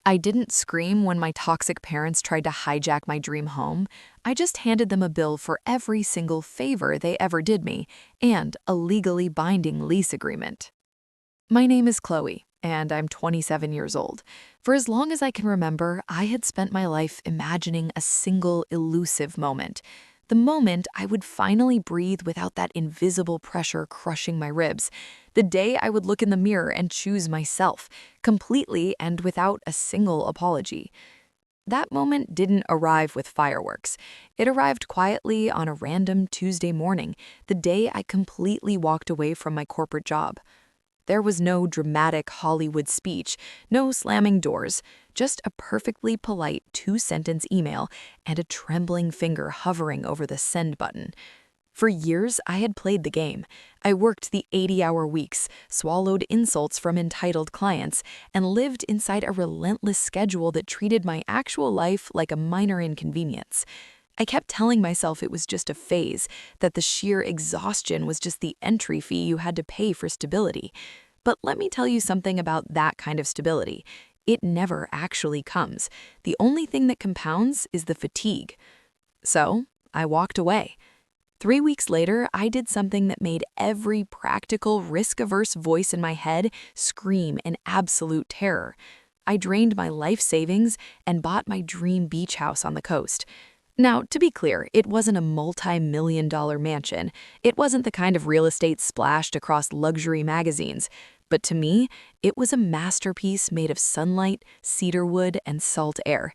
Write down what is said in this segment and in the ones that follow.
I didn't scream when my toxic parents tried to hijack my dream home. I just handed them a bill for every single favor they ever did me and a legally binding lease agreement. My name is Chloe, and I'm 27 years old. For as long as I can remember, I had spent my life imagining a single elusive moment. The moment I would finally breathe without that invisible pressure crushing my ribs. The day I would look in the mirror and choose myself, completely and without a single apology. That moment didn't arrive with fireworks. It arrived quietly on a random Tuesday morning, the day I completely walked away from my corporate job. There was no dramatic Hollywood speech, no slamming doors, just a perfectly polite two-sentence email and a trembling finger hovering over the send button. For years, I had played the game. I worked the 80-hour weeks, swallowed insults from entitled clients, and lived inside a relentless schedule that treated my actual life like a minor inconvenience. I kept telling myself it was just a phase, that the sheer exhaustion was just the entry fee you had to pay for stability. But let me tell you something about that kind of stability. It never actually comes. The only thing that compounds is the fatigue. So, I walked away. 3 weeks later, I did something that made every practical, risk-averse voice in my head scream in absolute terror. I drained my life savings and bought my dream beach house on the coast. Now, to be clear, it wasn't a multi-million-dollar mansion. It wasn't the kind of real estate splashed across luxury magazines. But to me, it was a masterpiece made of sunlight, cedar wood, and salt air.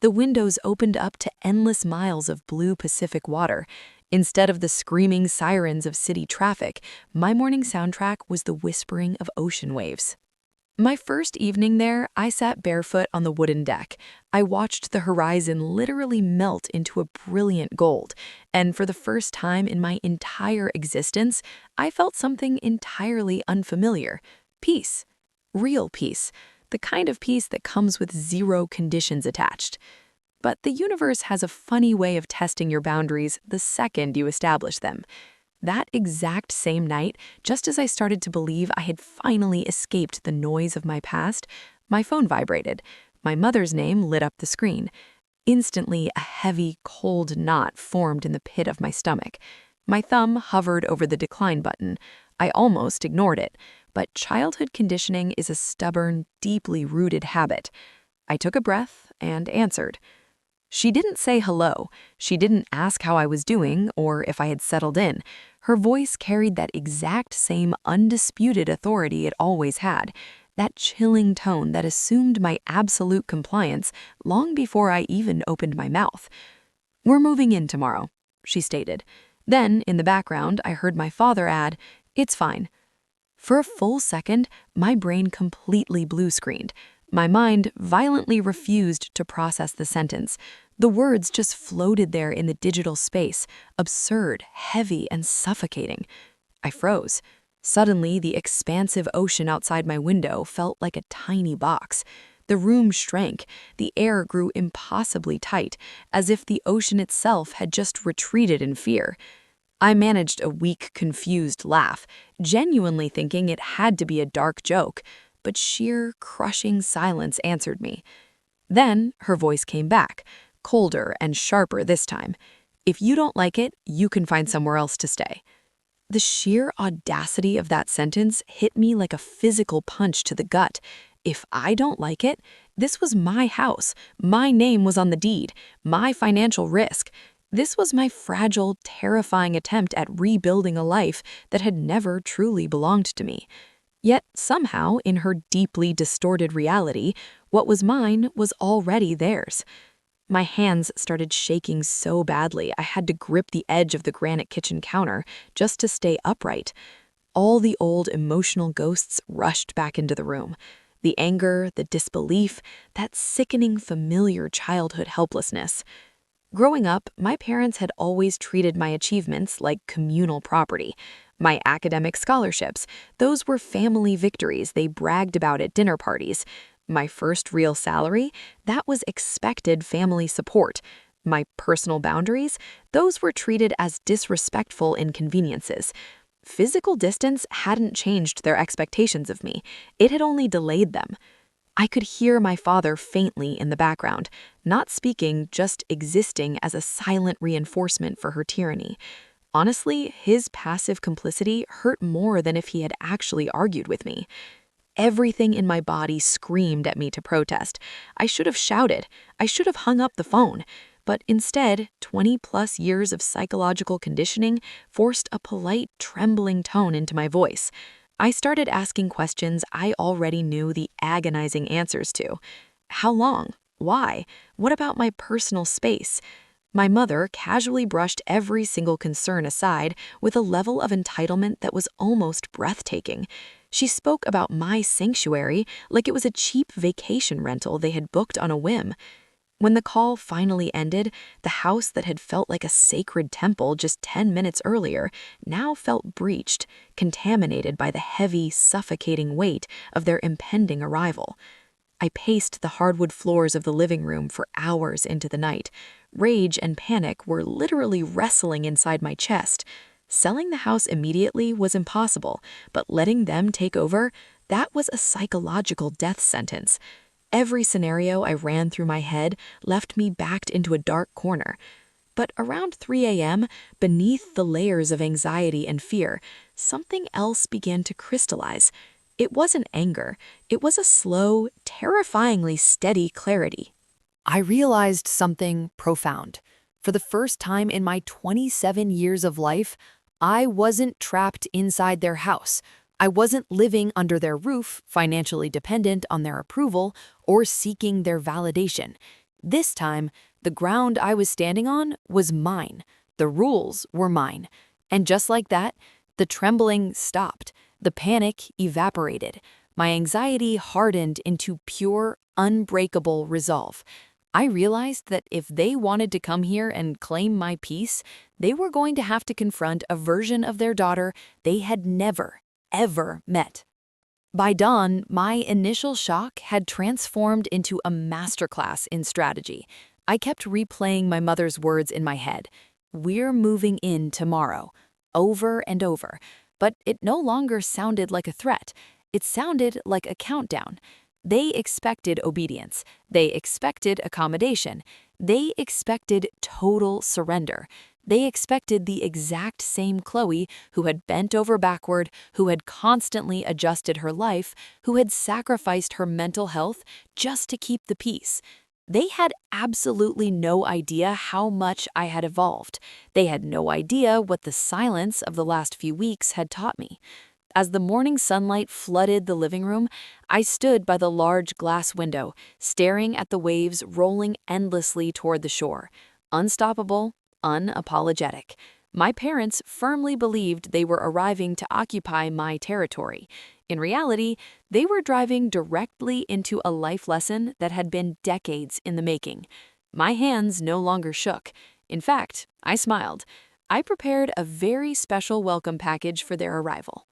The windows opened up to endless miles of blue Pacific water. Instead of the screaming sirens of city traffic, my morning soundtrack was the whispering of ocean waves. My first evening there, I sat barefoot on the wooden deck. I watched the horizon literally melt into a brilliant gold, and for the first time in my entire existence, I felt something entirely unfamiliar. Peace. Real peace. The kind of peace that comes with zero conditions attached. But the universe has a funny way of testing your boundaries the second you establish them. That exact same night, just as I started to believe I had finally escaped the noise of my past, my phone vibrated. My mother's name lit up the screen. Instantly, a heavy, cold knot formed in the pit of my stomach. My thumb hovered over the decline button. I almost ignored it, but childhood conditioning is a stubborn, deeply rooted habit. I took a breath and answered. She didn't say hello. She didn't ask how I was doing or if I had settled in. Her voice carried that exact same undisputed authority it always had, that chilling tone that assumed my absolute compliance long before I even opened my mouth. "We're moving in tomorrow," she stated. Then, in the background, I heard my father add, "It's fine." For a full second, my brain completely blue-screened. My mind violently refused to process the sentence. The words just floated there in the digital space, absurd, heavy, and suffocating. I froze. Suddenly, the expansive ocean outside my window felt like a tiny box. The room shrank. The air grew impossibly tight, as if the ocean itself had just retreated in fear. I managed a weak, confused laugh, genuinely thinking it had to be a dark joke. But sheer, crushing silence answered me. Then her voice came back, colder and sharper this time. "If you don't like it, you can find somewhere else to stay." The sheer audacity of that sentence hit me like a physical punch to the gut. If I don't like it, this was my house. My name was on the deed, my financial risk. This was my fragile, terrifying attempt at rebuilding a life that had never truly belonged to me. Yet somehow, in her deeply distorted reality, what was mine was already theirs. My hands started shaking so badly I had to grip the edge of the granite kitchen counter just to stay upright. All the old emotional ghosts rushed back into the room. The anger, the disbelief, that sickening familiar childhood helplessness. Growing up, my parents had always treated my achievements like communal property. My academic scholarships, those were family victories they bragged about at dinner parties. My first real salary, that was expected family support. My personal boundaries, those were treated as disrespectful inconveniences. Physical distance hadn't changed their expectations of me. It had only delayed them. I could hear my father faintly in the background, not speaking, just existing as a silent reinforcement for her tyranny. Honestly, his passive complicity hurt more than if he had actually argued with me. Everything in my body screamed at me to protest. I should have shouted. I should have hung up the phone. But instead, 20+ years of psychological conditioning forced a polite, trembling tone into my voice. I started asking questions I already knew the agonizing answers to. How long? Why? What about my personal space? My mother casually brushed every single concern aside with a level of entitlement that was almost breathtaking. She spoke about my sanctuary like it was a cheap vacation rental they had booked on a whim. When the call finally ended, the house that had felt like a sacred temple just 10 minutes earlier now felt breached, contaminated by the heavy, suffocating weight of their impending arrival. I paced the hardwood floors of the living room for hours into the night. Rage and panic were literally wrestling inside my chest. Selling the house immediately was impossible, but letting them take over, that was a psychological death sentence. Every scenario I ran through my head left me backed into a dark corner. But around 3 a.m., beneath the layers of anxiety and fear, something else began to crystallize. It wasn't anger. It was a slow, terrifyingly steady clarity. I realized something profound. For the first time in my 27 years of life, I wasn't trapped inside their house. I wasn't living under their roof, financially dependent on their approval, or seeking their validation. This time, the ground I was standing on was mine. The rules were mine. And just like that, the trembling stopped. The panic evaporated. My anxiety hardened into pure, unbreakable resolve. I realized that if they wanted to come here and claim my peace, they were going to have to confront a version of their daughter they had never, ever met. By dawn, my initial shock had transformed into a masterclass in strategy. I kept replaying my mother's words in my head. "We're moving in tomorrow," over and over. But it no longer sounded like a threat. It sounded like a countdown. They expected obedience. They expected accommodation. They expected total surrender. They expected the exact same Chloe who had bent over backward, who had constantly adjusted her life, who had sacrificed her mental health just to keep the peace. They had absolutely no idea how much I had evolved. They had no idea what the silence of the last few weeks had taught me. As the morning sunlight flooded the living room, I stood by the large glass window, staring at the waves rolling endlessly toward the shore. Unstoppable, unapologetic. My parents firmly believed they were arriving to occupy my territory. In reality, they were driving directly into a life lesson that had been decades in the making. My hands no longer shook. In fact, I smiled. I prepared a very special welcome package for their arrival.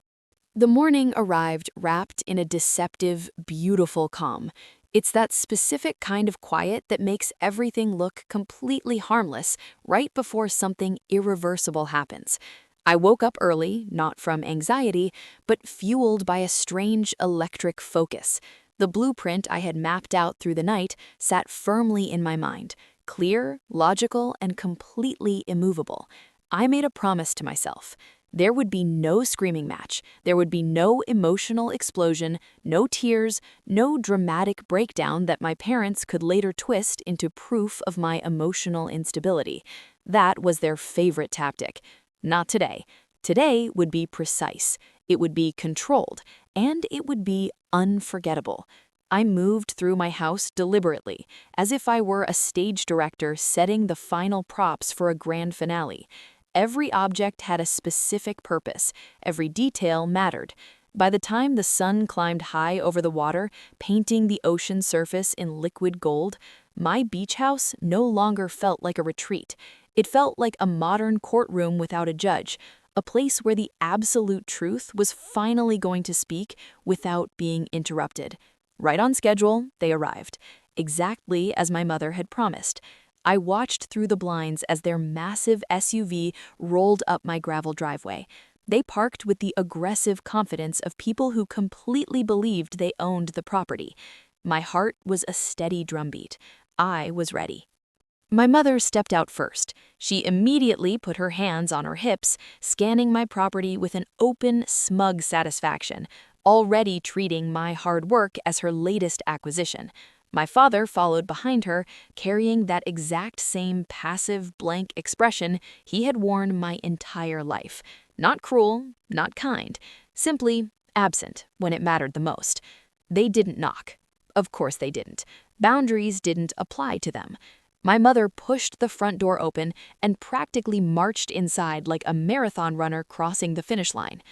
The morning arrived wrapped in a deceptive, beautiful calm. It's that specific kind of quiet that makes everything look completely harmless right before something irreversible happens. I woke up early, not from anxiety, but fueled by a strange electric focus. The blueprint I had mapped out through the night sat firmly in my mind, clear, logical, and completely immovable. I made a promise to myself. There would be no screaming match. There would be no emotional explosion, no tears, no dramatic breakdown that my parents could later twist into proof of my emotional instability. That was their favorite tactic. Not today. Today would be precise. It would be controlled, and it would be unforgettable. I moved through my house deliberately, as if I were a stage director setting the final props for a grand finale. Every object had a specific purpose. Every detail mattered. By the time the sun climbed high over the water, painting the ocean surface in liquid gold, my beach house no longer felt like a retreat. It felt like a modern courtroom without a judge, a place where the absolute truth was finally going to speak without being interrupted. Right on schedule, they arrived, exactly as my mother had promised. I watched through the blinds as their massive SUV rolled up my gravel driveway. They parked with the aggressive confidence of people who completely believed they owned the property. My heart was a steady drumbeat. I was ready. My mother stepped out first. She immediately put her hands on her hips, scanning my property with an open, smug satisfaction, already treating my hard work as her latest acquisition. My father followed behind her, carrying that exact same passive, blank expression he had worn my entire life. Not cruel, not kind, simply absent when it mattered the most. They didn't knock. Of course they didn't. Boundaries didn't apply to them. My mother pushed the front door open and practically marched inside like a marathon runner crossing the finish line.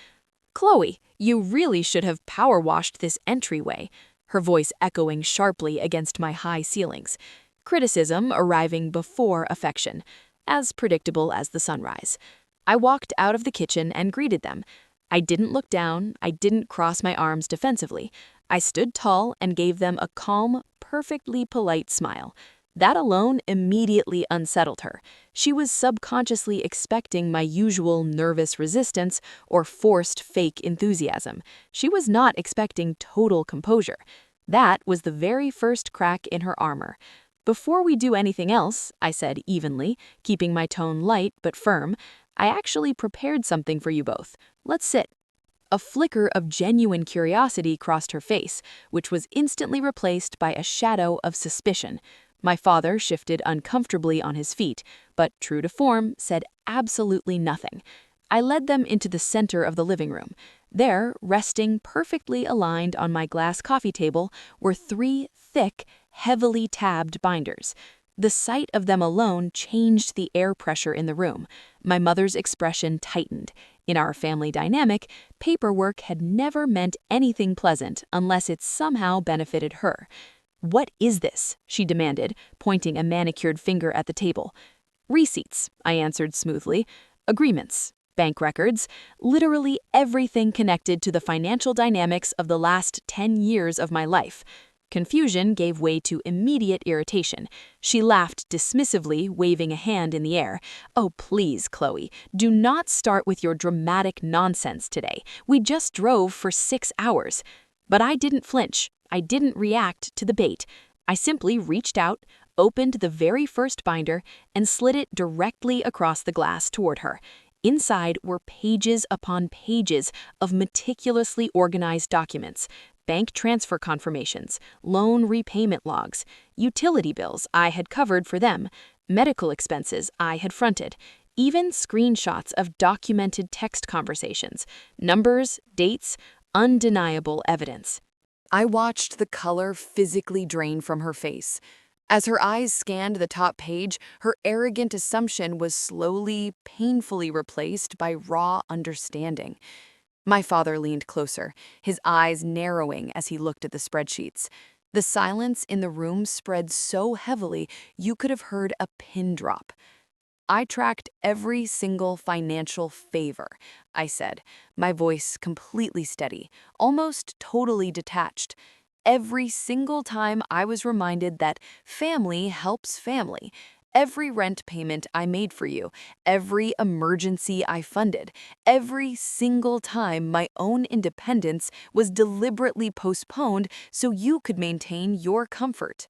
"Chloe, you really should have power washed this entryway," her voice echoing sharply against my high ceilings. Criticism arriving before affection, as predictable as the sunrise. I walked out of the kitchen and greeted them. I didn't look down, I didn't cross my arms defensively. I stood tall and gave them a calm, perfectly polite smile. That alone immediately unsettled her. She was subconsciously expecting my usual nervous resistance or forced fake enthusiasm. She was not expecting total composure. That was the very first crack in her armor. "Before we do anything else," I said evenly, keeping my tone light but firm, "I actually prepared something for you both. Let's sit." A flicker of genuine curiosity crossed her face, which was instantly replaced by a shadow of suspicion. My father shifted uncomfortably on his feet, but true to form, said absolutely nothing. I led them into the center of the living room. There, resting perfectly aligned on my glass coffee table, were 3 thick, heavily tabbed binders. The sight of them alone changed the air pressure in the room. My mother's expression tightened. In our family dynamic, paperwork had never meant anything pleasant unless it somehow benefited her. "What is this?" she demanded, pointing a manicured finger at the table. "Receipts," I answered smoothly. "Agreements, bank records, literally everything connected to the financial dynamics of the last 10 years of my life." Confusion gave way to immediate irritation. She laughed dismissively, waving a hand in the air. "Oh, please, Chloe, do not start with your dramatic nonsense today. We just drove for 6 hours." But I didn't flinch. I didn't react to the bait. I simply reached out, opened the very first binder, and slid it directly across the glass toward her. Inside were pages upon pages of meticulously organized documents, bank transfer confirmations, loan repayment logs, utility bills I had covered for them, medical expenses I had fronted, even screenshots of documented text conversations, numbers, dates, undeniable evidence. I watched the color physically drain from her face. As her eyes scanned the top page, her arrogant assumption was slowly, painfully replaced by raw understanding. My father leaned closer, his eyes narrowing as he looked at the spreadsheets. The silence in the room spread so heavily you could have heard a pin drop. "I tracked every single financial favor," I said, my voice completely steady, almost totally detached. "Every single time I was reminded that family helps family. Every rent payment I made for you, every emergency I funded, every single time my own independence was deliberately postponed so you could maintain your comfort."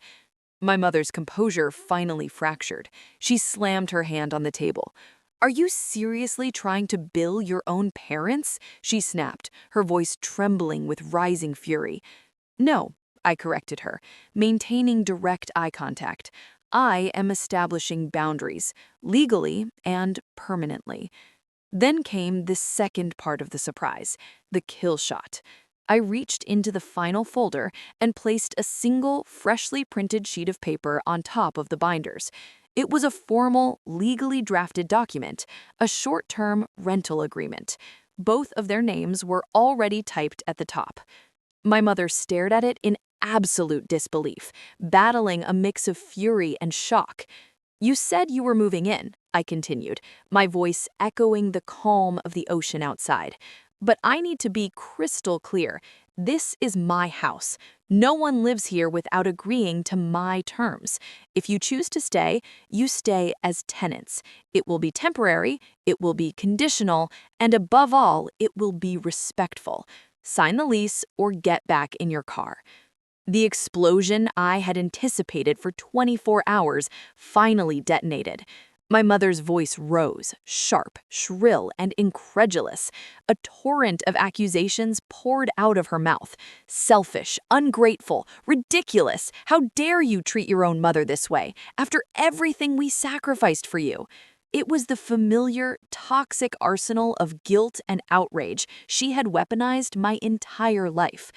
My mother's composure finally fractured. She slammed her hand on the table. "Are you seriously trying to bill your own parents?" she snapped, her voice trembling with rising fury. "No," I corrected her, maintaining direct eye contact. "I am establishing boundaries, legally and permanently." Then came the second part of the surprise, the kill shot. I reached into the final folder and placed a single, freshly printed sheet of paper on top of the binders. It was a formal, legally drafted document, a short-term rental agreement. Both of their names were already typed at the top. My mother stared at it in absolute disbelief, battling a mix of fury and shock. "You said you were moving in," I continued, my voice echoing the calm of the ocean outside. "But I need to be crystal clear. This is my house. No one lives here without agreeing to my terms. If you choose to stay, you stay as tenants. It will be temporary, it will be conditional, and above all, it will be respectful. Sign the lease or get back in your car." The explosion I had anticipated for 24 hours finally detonated. My mother's voice rose, sharp, shrill, and incredulous. A torrent of accusations poured out of her mouth. Selfish, ungrateful, ridiculous. How dare you treat your own mother this way, after everything we sacrificed for you? It was the familiar, toxic arsenal of guilt and outrage she had weaponized my entire life.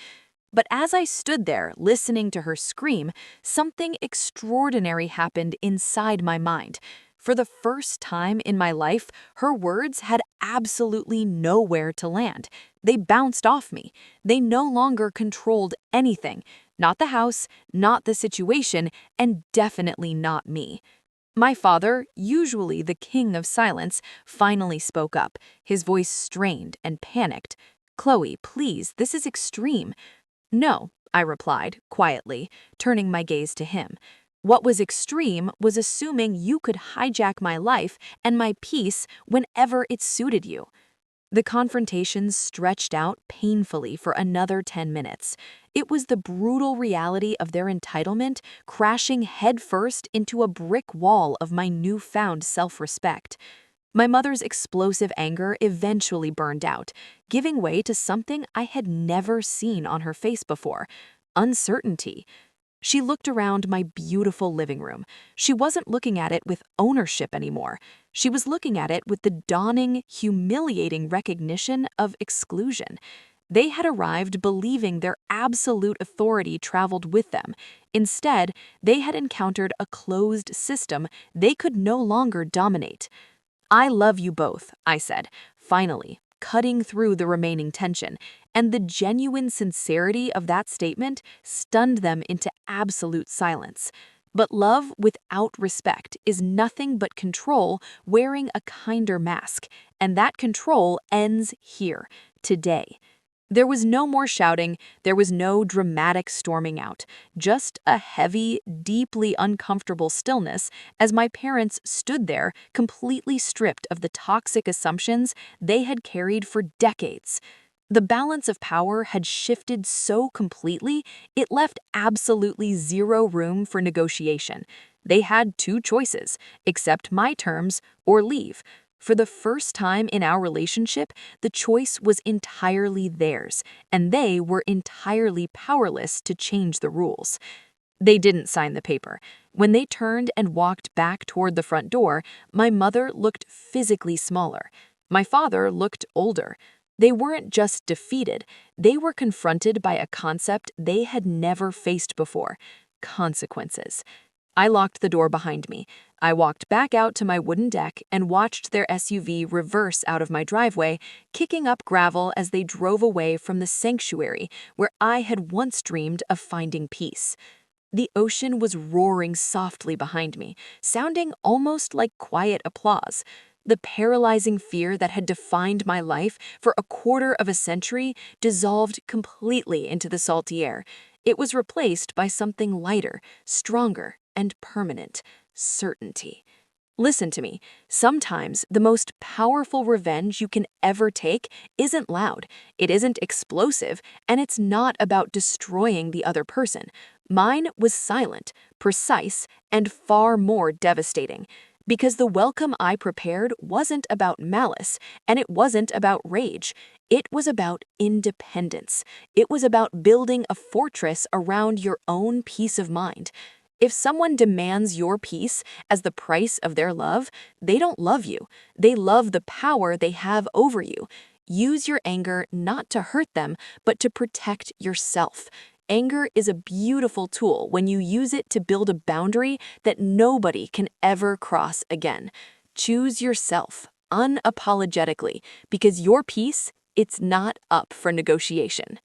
But as I stood there listening to her scream, something extraordinary happened inside my mind. For the first time in my life, her words had absolutely nowhere to land. They bounced off me. They no longer controlled anything. Not the house, not the situation, and definitely not me. My father, usually the king of silence, finally spoke up, his voice strained and panicked. "Chloe, please, this is extreme." "No," I replied, quietly, turning my gaze to him. "What was extreme was assuming you could hijack my life and my peace whenever it suited you." The confrontation stretched out painfully for another 10 minutes. It was the brutal reality of their entitlement crashing headfirst into a brick wall of my newfound self-respect. My mother's explosive anger eventually burned out, giving way to something I had never seen on her face before: uncertainty. She looked around my beautiful living room. She wasn't looking at it with ownership anymore. She was looking at it with the dawning, humiliating recognition of exclusion. They had arrived believing their absolute authority traveled with them. Instead, they had encountered a closed system they could no longer dominate. "I love you both," I said, finally, cutting through the remaining tension, and the genuine sincerity of that statement stunned them into absolute silence. But love without respect is nothing but control wearing a kinder mask, and that control ends here, today. There was no more shouting, there was no dramatic storming out, just a heavy, deeply uncomfortable stillness as my parents stood there completely stripped of the toxic assumptions they had carried for decades. The balance of power had shifted so completely, it left absolutely zero room for negotiation. They had two choices: accept my terms or leave. For the first time in our relationship, the choice was entirely theirs, and they were entirely powerless to change the rules. They didn't sign the paper. When they turned and walked back toward the front door, my mother looked physically smaller. My father looked older. They weren't just defeated, they were confronted by a concept they had never faced before: consequences. I locked the door behind me. I walked back out to my wooden deck and watched their SUV reverse out of my driveway, kicking up gravel as they drove away from the sanctuary where I had once dreamed of finding peace. The ocean was roaring softly behind me, sounding almost like quiet applause. The paralyzing fear that had defined my life for a quarter of a century dissolved completely into the salty air. It was replaced by something lighter, stronger, and permanent: certainty. Listen to me. Sometimes the most powerful revenge you can ever take isn't loud, it isn't explosive, and it's not about destroying the other person. Mine was silent, precise, and far more devastating. Because the welcome I prepared wasn't about malice, and it wasn't about rage. It was about independence. It was about building a fortress around your own peace of mind. If someone demands your peace as the price of their love, they don't love you. They love the power they have over you. Use your anger not to hurt them, but to protect yourself. Anger is a beautiful tool when you use it to build a boundary that nobody can ever cross again. Choose yourself, unapologetically, because your peace, it's not up for negotiation.